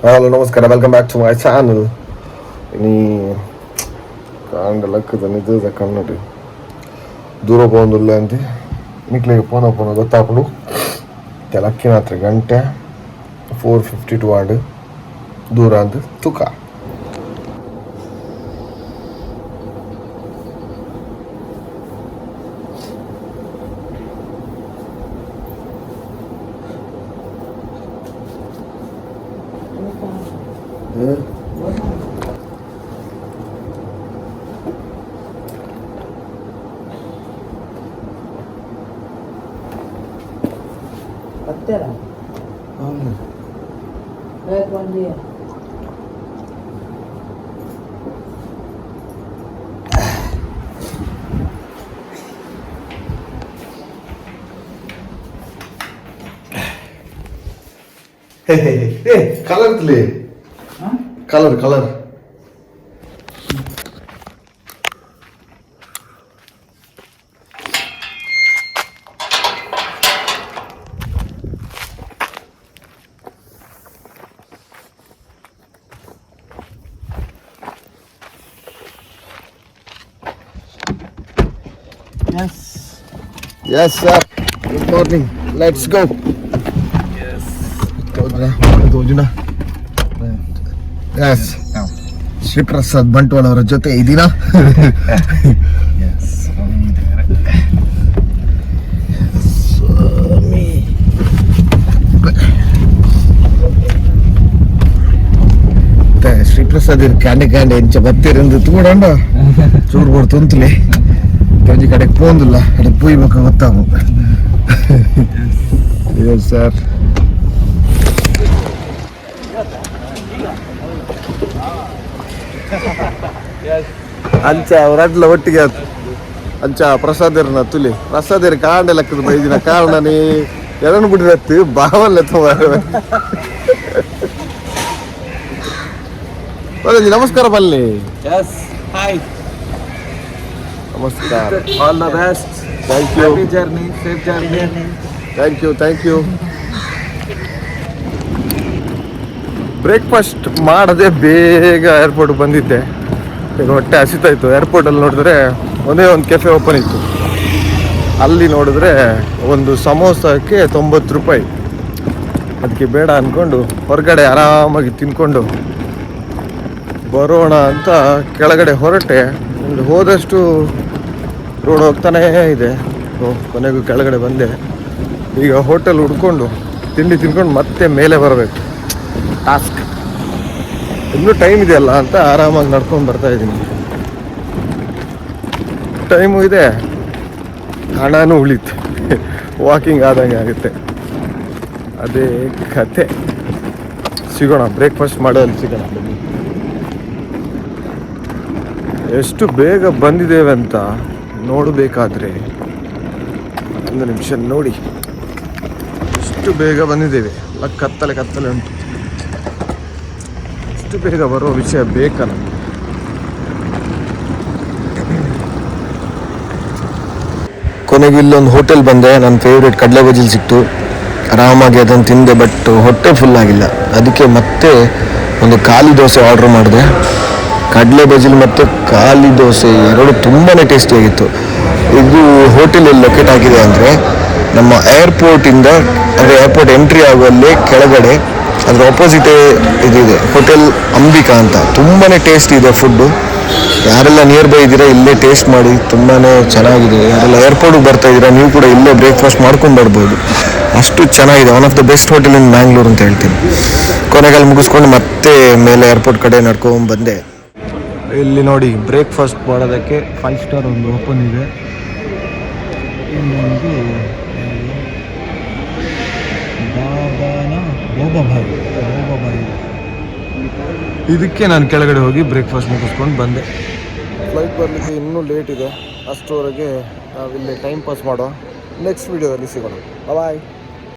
Halo, namaskar. Welcome back to my channel. Ini kaandalakkadan ಇದು ಕನ್ನಡಿ ದೂರ ಬಂದಿಲ್ಲ ಅಂತ ನಿಕ್ಲಿಗೆ ಪೋನ ಗೊತ್ತಾಪಡು ತೆಲಕ್ಕಿನ ಹತ್ರ ಗಂಟೆ 452 ಆಡು ದೂರ ಅಂತ ತುಕ Patera. Buen día. Colour colour Yes sir, good morning, let's go. Yes Shri Prasad Bantwal ಅವರ ಜೊತೆ ಇದೀನ. ಶ್ರೀ ಪ್ರಸಾದ್ ಕ್ಯಾಂಡೆ ಎಂಚ ಬತ್ತಿರಂದು ತೂಡಂಡ ಚೂರು ಕೊಡು ತೊಂತಲೆ కొంచెం కడకి పోందులా అక్కడికి పోయి ఒక వస్తాము. సార్ ಅಂಚ ಅವ್ರಡ್ಲ ಒಟ್ಟಿಗೆ ಅಂಚ ಪ್ರಸಾದರ್ನ ತುಲಿ ಪ್ರಸಾದರ್ ಕಾಂಡೆ ಲೆಕ್ಕದ ಬೈದಿನ ಕಾರಣ ನೀ ಎದನ್ನು ಬಿಡಿರತ್ತು ಬಾವಲ್ಲ ನಮಸ್ಕಾರ ಬಲ್ಲಿ. ನಮಸ್ಕಾರ. All the best. Thank you. Happy journey, safe journey. Thank you. Breakfast ಮಾಡದೆ ಬೇಗ ಏರ್ಪೋರ್ಟ್ ಬಂದಿದ್ದೆ. ಈಗ ಹೊಟ್ಟೆ ಹಸಿತಾಯಿತು. ಏರ್ಪೋರ್ಟಲ್ಲಿ ನೋಡಿದ್ರೆ ಒಂದೇ ಒಂದು ಕೆಫೆ ಓಪನ್ ಇತ್ತು. ಅಲ್ಲಿ ನೋಡಿದ್ರೆ ಒಂದು ಸಮೋಸಕ್ಕೆ 90 ರೂಪಾಯಿ. ಅದಕ್ಕೆ ಬೇಡ ಅಂದ್ಕೊಂಡು ಹೊರಗಡೆ ಆರಾಮಾಗಿ ತಿನ್ಕೊಂಡು ಬರೋಣ ಅಂತ ಕೆಳಗಡೆ ಹೊರಟೆ. ಒಂದು ಹೋದಷ್ಟು ರೋಡ್ ಹೋಗ್ತಾನೇ ಇದೆ. ಕೊನೆಗೂ ಕೆಳಗಡೆ ಬಂದೆ. ಈಗ ಹೋಟೆಲ್ ಹುಡ್ಕೊಂಡು ತಿಂಡಿ ತಿನ್ಕೊಂಡು ಮತ್ತೆ ಮೇಲೆ ಬರಬೇಕು. ಟಾಸ್ಕ್. ಇನ್ನೂ ಟೈಮ್ ಇದೆಯಲ್ಲ ಅಂತ ಆರಾಮಾಗಿ ನಡ್ಕೊಂಡು ಬರ್ತಾ ಇದ್ದೀನಿ. ಟೈಮು ಇದೆ, ಹಣನೂ ಉಳಿತು, ವಾಕಿಂಗ್ ಆದಂಗೆ ಆಗುತ್ತೆ. ಅದೇ ಕತೆ. ಸಿಗೋಣ, ಬ್ರೇಕ್ಫಾಸ್ಟ್ ಮಾಡೋಲ್ಲಿ ಸಿಗೋಣ. ಎಷ್ಟು ಬೇಗ ಬಂದಿದ್ದೇವೆ ಅಂತ ನೋಡಬೇಕಾದ್ರೆ ಒಂದು ನಿಮಿಷ ನೋಡಿ. ಎಷ್ಟು ಬೇಗ ಬಂದಿದ್ದೇವೆ. ಕತ್ತಲೆ ಉಂಟು. ಎಷ್ಟು ಬೇಗ ಬರೋ ವಿಷಯ ಬೇಕಾ ನಮಗೆ. ಕೊನೆಗೆ ಇಲ್ಲೊಂದು ಹೋಟೆಲ್ ಬಂದೆ. ನನ್ನ ಫೇವ್ರೇಟ್ ಕಡಲೆ ಬಜಿಲ್ ಸಿಕ್ತು. ಆರಾಮಾಗಿ ಅದನ್ನು ತಿಂದೆ. ಬಟ್ ಹೊಟ್ಟೆ ಫುಲ್ ಆಗಿಲ್ಲ. ಅದಕ್ಕೆ ಮತ್ತೆ ಒಂದು ಖಾಲಿ ದೋಸೆ ಆರ್ಡ್ರ್ ಮಾಡಿದೆ. ಕಡಲೆ ಬಜಿಲ್ ಮತ್ತು ಖಾಲಿ ದೋಸೆ ಎರಡು ತುಂಬಾ ಟೇಸ್ಟಿಯಾಗಿತ್ತು. ಇದು ಹೋಟೆಲ್ ಎಲ್ಲಿ ಲೊಕೇಟ್ ಆಗಿದೆ ಅಂದರೆ ನಮ್ಮ ಏರ್ಪೋರ್ಟಿಂದ, ಅಂದರೆ ಏರ್ಪೋರ್ಟ್ ಎಂಟ್ರಿ ಆಗುವಲ್ಲೇ ಕೆಳಗಡೆ ಅದರ ಆಪೋಸಿಟೇ ಇದಿದೆ ಹೋಟೆಲ್ ಅಂಬಿಕಾ ಅಂತ. ತುಂಬಾ ಟೇಸ್ಟ್ ಇದೆ ಫುಡ್ಡು. ಯಾರೆಲ್ಲ ನಿಯರ್ ಬೈ ಇದ್ದೀರಾ ಇಲ್ಲೇ ಟೇಸ್ಟ್ ಮಾಡಿ, ತುಂಬಾ ಚೆನ್ನಾಗಿದೆ. ಯಾರೆಲ್ಲ ಏರ್ಪೋರ್ಟಿಗೆ ಬರ್ತಾ ಇದ್ದೀರಾ ನೀವು ಕೂಡ ಇಲ್ಲೇ ಬ್ರೇಕ್ಫಾಸ್ಟ್ ಮಾಡ್ಕೊಂಡು ಬರ್ಬೋದು. ಅಷ್ಟು ಚೆನ್ನಾಗಿದೆ. One of the best hotel ಇನ್ ಮ್ಯಾಂಗ್ಳೂರ್ ಅಂತ ಹೇಳ್ತೀನಿ. ಕೊನೆಗಾಲ ಮುಗಿಸ್ಕೊಂಡು ಮತ್ತೆ ಮೇಲೆ ಏರ್ಪೋರ್ಟ್ ಕಡೆ ನಡ್ಕೊಂಡು ಬಂದೆ. ಇಲ್ಲಿ ನೋಡಿ, ಬ್ರೇಕ್ಫಾಸ್ಟ್ ಮಾಡೋದಕ್ಕೆ 5 ಸ್ಟಾರ್ ಒಂದು ಓಪನ್ ಇದೆ. ಇನ್ನೊಂದು ಬೋಬಾಬಾಯಿ. ಇದಕ್ಕೆ ನಾನು ಕೆಳಗಡೆ ಹೋಗಿ ಬ್ರೇಕ್ಫಾಸ್ಟ್ ಮುಗಿಸ್ಕೊಂಡು ಬಂದೆ. ಫ್ಲೈಟ್ ಬರಲಿಕ್ಕೆ ಇನ್ನೂ ಲೇಟ್ ಇದೆ. ಅಷ್ಟರವರೆಗೆ ನಾವಿಲ್ಲಿ ಟೈಮ್ ಪಾಸ್ ಮಾಡೋ. ನೆಕ್ಸ್ಟ್ ವೀಡಿಯೋದಲ್ಲಿ ಸಿಗೋಣ. ಬಾಯ್.